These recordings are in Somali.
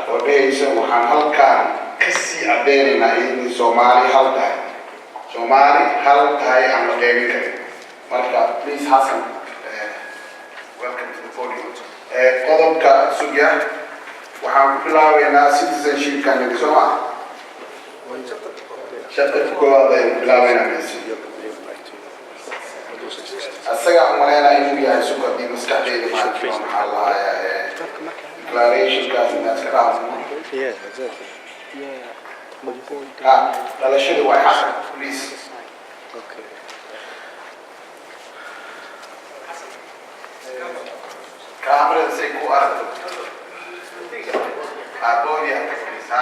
وديش وحن هل كان كسي عبيننا إن سومالي هل تاي سومالي هل تاي عم قيمي كريم مركا please Hassan welcome to the podium قضبك سجيا وحن بلاوينا citizenship كان يسمع شكل كوادين بلاوينا ميسي السجع مرينا إنه يا سكر دي مستعدين ما تكون حلا declaration كان الناس كلام Yeah, exactly. Yeah. هذا الشيء هو حسن please. Okay. كاميرا سيكو أرد. أبوي يا please.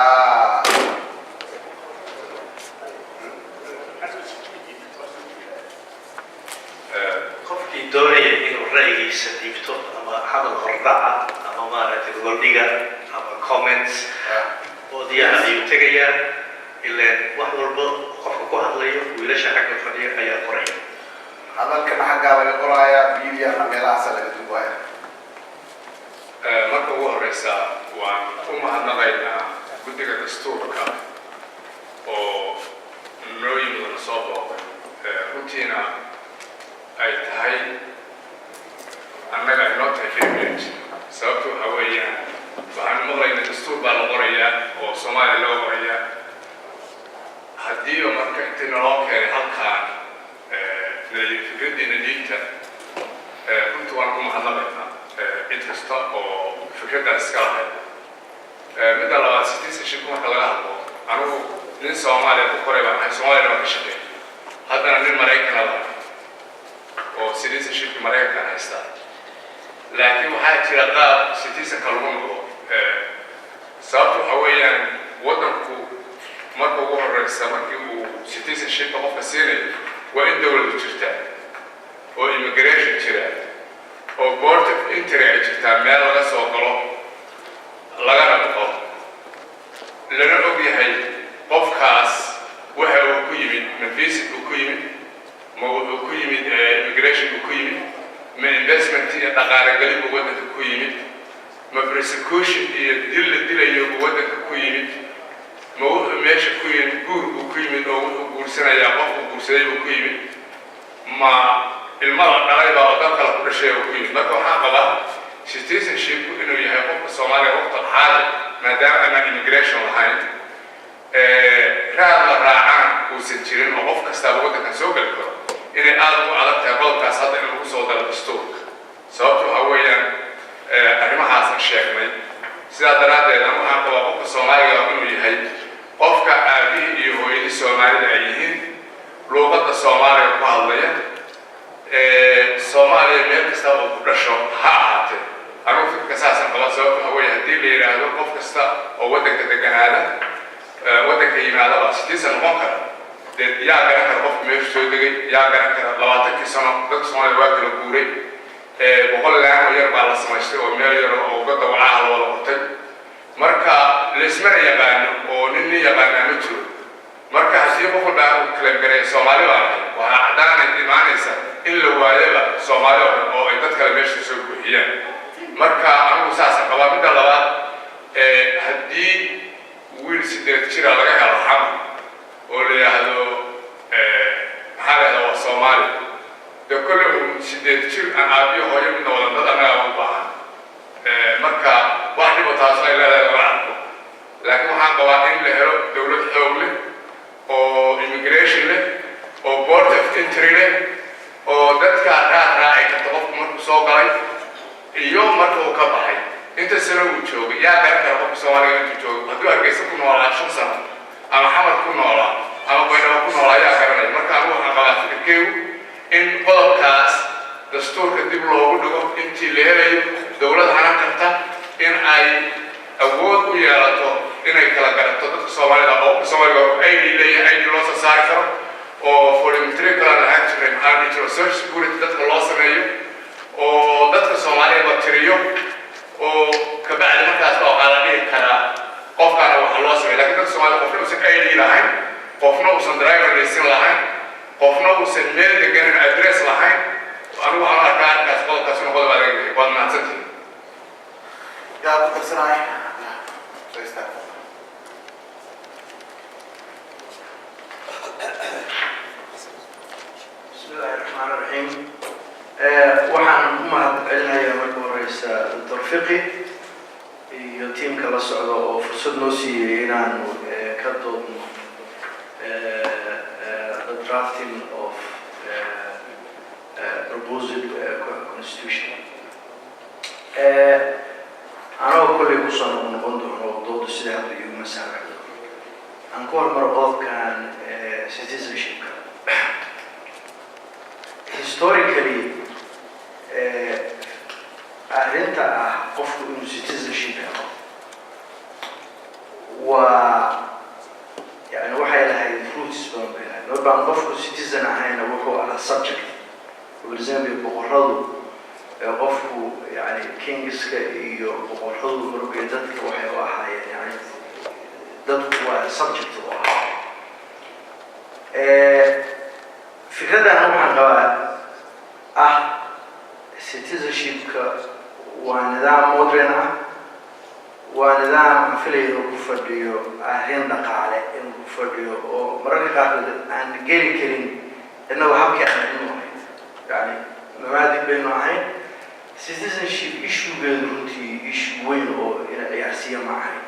qofkii doonaya inuu ra'yigiisa dhiibto ama hadal hordhaca ama maaragtay goldhiga ama comments oodiyaha ayuu tegayaa ilaan wax walba qofka ku hadlayo wiilasha xagga fadhiya ayaa qoraya hadalkan xaggaa laga qorayaa biiliyana meelahaasa laga duwaya marka ugu horeysa waan u mahadnaqaynaa guddiga dastuurka oo noo yimidana soo booqay runtiina ay tahay annaga inoo tahay privilege sababtu waxa weeyaan waxaan maqlaynaa dastuur baa la qorayaa oo Soomaaliya loo qorayaa haddii marka intii naloo keenay halkaan fikraddiina diinta runtii waan ku mahadnaqaynaa cid kasta oo fikraddaas iska lahayd midda labaad citizenship marka laga hadlo anugu nin Soomaaliya ku koray baan ahay Soomaaliyana waan ka shaqeeyay haddana nin Maraykan ah oo citizenship Maraykan haysta laakiin waxaa jira qaab citizenka lagu noqdo sababtu waxa weeyaan waddanku marka ugu horeysa markii uu citizenship qofka siinayo waa in dowladdu jirtaa oo immigration jira oo board of entry ay jirtaa meel laga soo galo lagana noqo lana og yahay qofkaas waxa uu ku yimid ma visit uu ku yimid ma wuxuu ku yimid immigration uu ku yimid ma investment iyo dhaqaale galin uu waddanka ku yimid ma persecution iyo dil la dilayo uu waddanka ku yimid ma wuxuu meesha ku yimid guur uu ku yimid oo wuxuu guursanayaa qof uu guursaday uu ku yimid ma ilmada dhalay baa waddan kale ku dhashay uu ku yimid marka waxaan qabaa citizenship inuu yahay qofka Soomaaliya waqti xaadir maadaama aan immigration lahayn raad la raacaan uusan jirin oo qof kastaba waddankan soo gali karo inay aad ugu adag tahay qodobkaas hadda in lagu soo daro dastuurka sababtu waxa weeyaan arrimahaasan sheegnay sidaa daraaddeed anu waxaan qabaa qofka Soomaaliga inuu yahay qofka aabihii iyo hooyadii Soomaalida ay yihiin luuqadda Soomaaliga ku hadlaya Soomaaliya meel kasta oo ku dhasho ha ahaatee anu fikirka saasan qaba sababtu waxa weeye haddii la yidhaahdo qof kasta oo waddanka deganaada waddanka yimaadaba citizen noqon kara dee yaa garan kara qofka meesha soo degay yaa garan kara 20 sano dadka Soomaaliya waa kala guuray boqol laan oo yar baa la samaystay oo meel yar oo wadda wacaha la wada qotay marka leesmana yaqaano oo nin yaqaana ma jiro marka haddii qof walba uu kala garay Soomaaliya waa cadaan imaanaysa in la waayaba Soomaaliya oo ay dad kale meesha soo buuxiyaan marka anigu saas qabaa midda labaad haddii wiil 8 jir laga helo xam oo la yiraahdo maxaa la waa Soomaali de kullu 8 jir aan aabiyo hooyo midna wada dad anaga u baahan marka wax dhibo taas ay leedahay wacdo laakiin waxaan qabaa in la helo dawlad xoog leh oo immigration leh oo board of entry leh oo dadka raaci karta qofku markuu soo galay iyo marka uu ka baxay inta sano uu joogay yaa garan kara qofka Soomaaliga intuu joogo hadduu Hargeysa ku noolaa 5 sano ama Xamar ku noolaa ama Baydhabo ku noolaa yaa garanay marka anigu waxaan qabaa fikirkeygu in qodobkaas dastuurka dib loogu dhigo intii la helayo dowlad hanan karta in ay awood u yeelato inay kala garato dadka Soomaalida oo Soomaaliga ay leeyahay loo soo saari karo oo voluntary kala lahaan jiray maxaa jiro social security dadka loo sameeyo oo dadka Soomaaliya la tiriyo oo ka bacdi markaas oo aan la dhihi karaa qofkana waxa loo sameeyo laakiin dadka Soomaaliya qofna uusan ID lahayn qofna uusan driver license lahayn qofna uusan meel degan address lahayn anigu waxaan arkaa kaas qodobkaas inuu qodob adag yahay waad mahadsantihiin yaa ku tirsanay iyo tiimka la socda oo fursad noo siiyey inaanu ka doodno the drafting of proposed constitution. Anoo kolley ku soo noqon doono dooda sida hadda igu masaaracdo. Aan ku hormaro qodobkan citizenshipka. Historically, arrinta ah qofku inuu citizenship helo waa yani waxay lahayd roots badan bay lahayd markaan qofku citizen ahayna wuxuu ahaa subject for example boqorradu qofku yani kingska iyo boqorradu markay dadka waxay u ahaayeen yani dadku waa subject u ahaa fikradan waxaan qabaa citizenshipka waa nidaam modern ah waa nidaam filayno ku fadhiyo arrin dhaqaale inuu ku fadhiyo oo mararka qaarkood aan geli karin innagu habkii aan inu ahayn yani mabaadi baynu ahayn citizenship issuegeedu runtii issue weyn oo ina ciyaarsiiya ma ahayn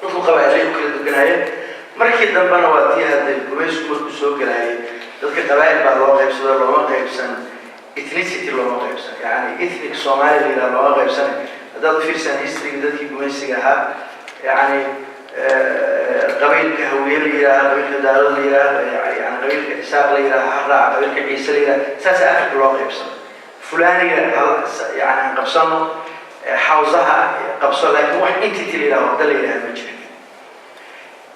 dadku qabaa'ilay u kala duganayeen markii dambena waa tii hadday gumaysku markuu soo galaayay dadka qabaa'il baa loo qaybsado looma qaybsan ethnicity looma qaybsan yani ethnic Somaliland looma qaybsan haddaad fiirsan history dadkii gumaysiga ahaa yani qabiilka hawiye la yidhaaha qabiilka daalo la yidhaaha yani qabiilka isaaq la yidhaaha haraac qabiilka ciise la yidhaaha saas afrika loo qaybsan fulaniga yani qabsano xawsaha qabso laakiin wax entity la yidhaha wada la yidhaha ma jirin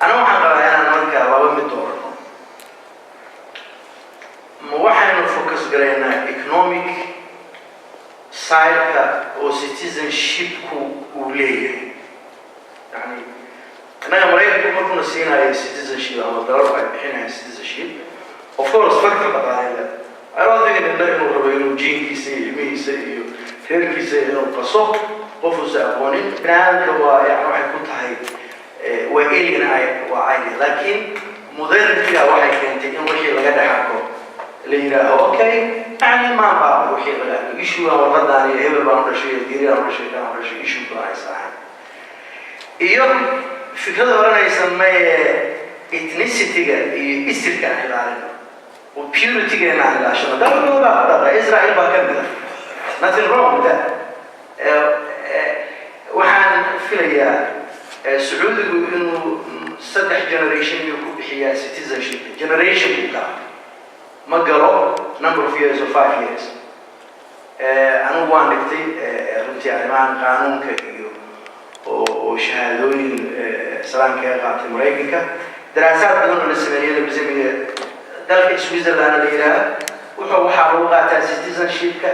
ana waxaan qabaa inaan markaa laba mid doorano ma waxaynu focus garaynaa economic side oo citizenshipku uu leeyahay yani annaga maraykanku markuna siinayo citizenship ama dalal ay bixinayo citizenship of course factor dhaqaale I don't think inuu rabo inuu jiinkiisa iyo ilmihiisa iyo reerkiisa inuu qaso qofuusa aqoonin binaadamka waa yani waxay ku tahay waa alien waa idea laakiin modernity waxay keentay in wixii laga dhaxarko la yidhaaho okay يعني ما بعرف وحيد ولا إيشو أو غدا هي بعمر شيء ديري أو شيء أو شيء إيشو كنا يسمعه. يوم فكرة ورنا يسمى ethnicity كا إسر كان يلعبنا وpurity كان يلعبنا عشان ده هو بقى إسرائيل بقى كم ده nothing wrong with that. وحن في ليا سعود يقول إنه صدق generation يكون بحياة citizenship generation بقى. ما قالوا number of years or 5 years. أنا وانكتي رنتي عمان قانون كيو وشهادوين سلام كيغات مريكا دراسات بدون السمية اللي بزمية دلك سويسرلاند اللي لها وحو حروقات citizenship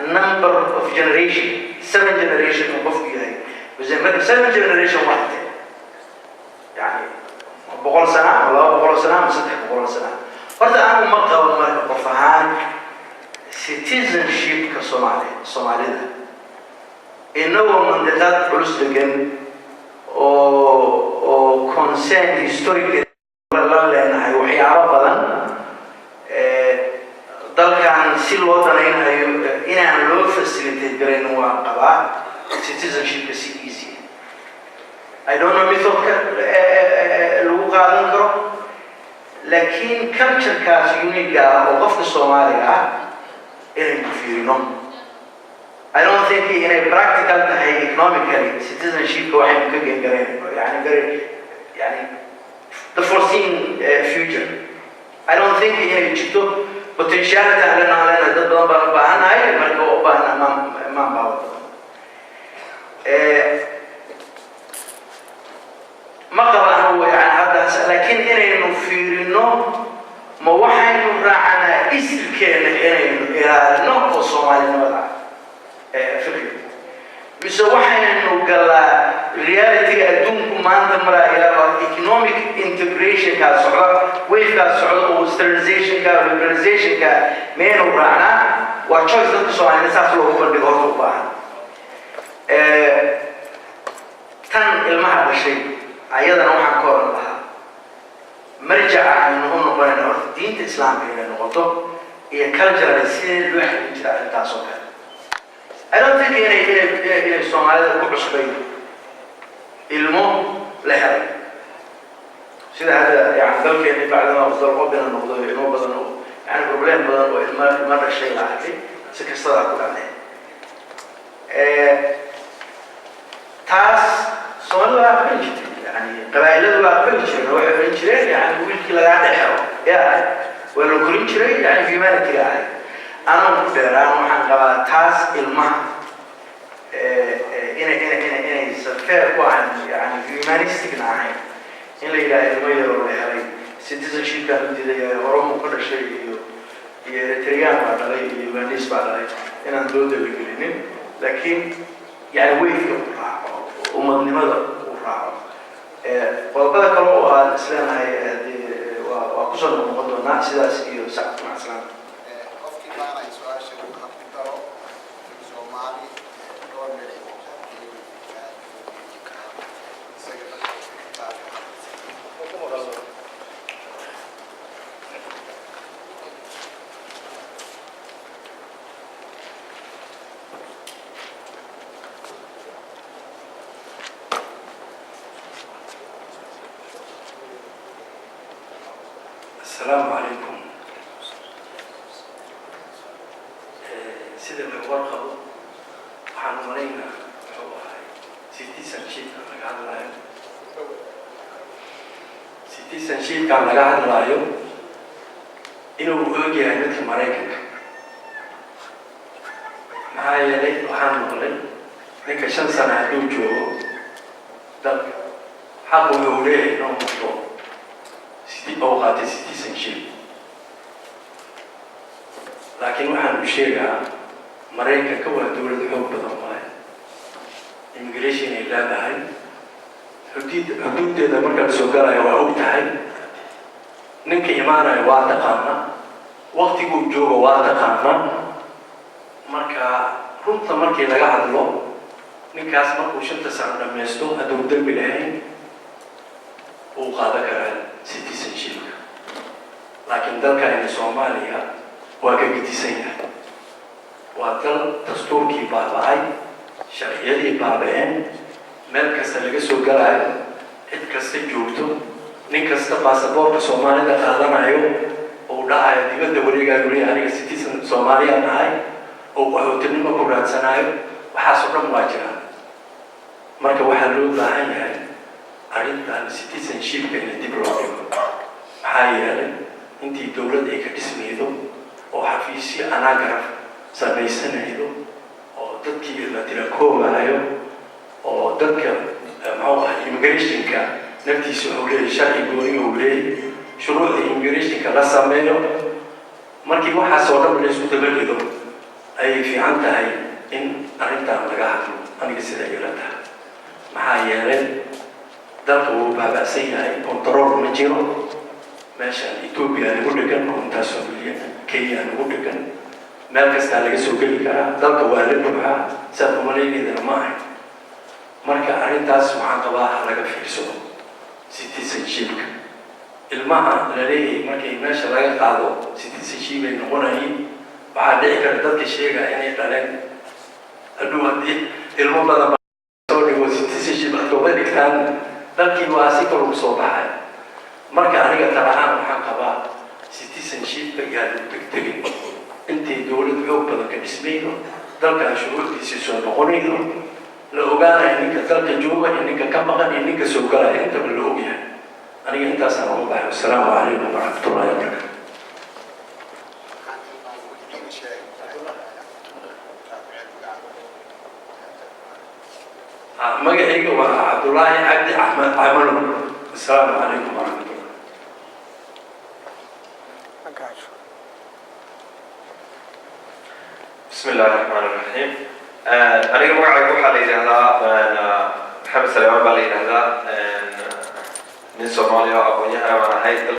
number of generation 7 generation وقفوا هاي بزمية 7 generation واحدة يعني بقول سنة ولا بقول سنة مصدق بقول سنة horta aan uma qabo marka qof ahaan citizenshipka Soomaalida inagoo mandiqad culus degan oo concern historic la leenahay waxyaabo badan dalkan si loo danaynayo inaan loo facilitate gareyn waa qabaa citizenshipka si easy I don't know methodka lagu qaadan karo لكن culture كاس unique وقف الصومالي إلى كفيرنا. I don't think in a practical economically citizenship واحد ممكن يقرين يعني the foreseen future. I don't think in a potential لنا ده بهنا هاي مركو بهنا ما بعوض. ما طبعا هو يعني هذا لكن إنه فيرنو ما وحين راعنا إسر كان إنه نوع الصومالي نوع فكر بس وحين إنه قال reality أدونكم ما عندهم رأي economic integration كالصعود ويف كالصعود أو sterilization كالliberalization كمين وراعنا وchoice ضد الصومالي نسافر له هو اللي هو بعد تن المعنى شيء أيضاً وحنا كورن لها مرجع إنه نقول إنه دين الإسلام هي نقطة هي cultural سير الواحد يجرى في التعصب I don't think inay Soomaalida ku cusbay ilmo la helay sida hada yani dalkeena bacdana dal qodana noqdo inoo badan oo yani problem badan oo ilmo dhashay la arkay si kasta ku dhacday taas Soomaalida waa ka jirtay yani qabaa'iladu waa ka jirtay waxay oran jireen yani wiilkii laga dhaxo wala korin jiray yani humanity أنا أقدر أنا عن تاس الماء إن سفر وعن يعني humanistic ناعي إن ليلا المية ولا هاي citizenship كان بدي ورم كل شيء يتريان على لي humanist على لي إن ندود بقولين لكن يعني ويف كفراع ومن لماذا كفراع وبعد كلام الإسلام هاي وقصة المقدمة ناس سداس إيو سعد مع السلامة السلام عليكم. سيدنا الورقة حنورينا هو سيتي سنشيد كان لقاعد لايو سيتي سنشيد كان لقاعد لايو إنه وجه مثل مريكا معايا لي وحنوري لك شن سنة دوجو دك حقه يوريه نوم مطلوب سيتي أوقات سيتي سنشيد لكن waxaan u sheegaa Mareykanka waa dawlad xoog badan waay immigration ay leedahay xuduudeeda marka la soo galayo waa og tahay ninka imaanaya waa taqaana waqtigu joogo waa taqaana marka runta markii laga hadlo ninkaas markuu 5 sano dhameysto hadduu dambi lahayn uu qaadan karaa citizenship laakiin dalka Soomaaliya وكجديسية وكل دستور كي باباي شرعية بابين مركز تلقى جلاي إتكست جوتو نكست باسبور كسومالي ده هذا معيو وده هاي دي بده وريجا يقولي أنا كسيتي سومالي أنا هاي وقعدتني ما كبرت سنايو وحاسبنا مواجهة مركب وحلو ده هاي أريد أن citizenship كأنه دبلوماسي هاي أنتي دولة إيك اسمه oo xafiisyo anagraf sameysanayo oo dadkii la tirakoobayo oo dadka immigrationka naftiisa uu leeyahay sharci gooni uu leeyahay shuruucda immigrationka la sameeyo markii waxa soo dhan la isku dabalido ay fiican tahay in arrintan laga hadlo aniga sida yeelata maxaa yeelay dalka uu baabacsan yahay control ma jiro meeshan Ethiopia lagu dhigan inta Soomaaliya Kenya lagu dhigan meel kasta laga soo gali karaa dalka waa la buuxaa Soomaaliyeedna ma aha marka arrintaas waxaan qabaa laga fiirsado citizenship ilmaha la leeyahay markii meesha laga qaado citizenship ay noqonayeen waxaa dhici karta dadka sheega inay dhaleen aduu hadii ilmo badan soo dhigo citizenship ay dhigtaan dalkii waa si kor u soo baxay marka aniga tabaan waxaan qabaa citizenship ayaa lagu tegay intii dawladdu xoog badan ka dhismaydo dalka shuruucdiisa soo noqonaydo la ogaanayo ninka dalka jooga ninka ka maqan ninka soo galaya inta la ogyahay aniga intaas aan ugu baxay assalaamu calaykum waraxmatullaahi wabarakaatuh magacayga waa Cabdullaahi Cabdi Axmed Camalo assalaamu calaykum waraxmatullaahi بسم الله الرحمن الرحيم. أنا مقعد وحالي هذا محمد سليمان بالي هذا من صوماليا أبويها وأنا هاي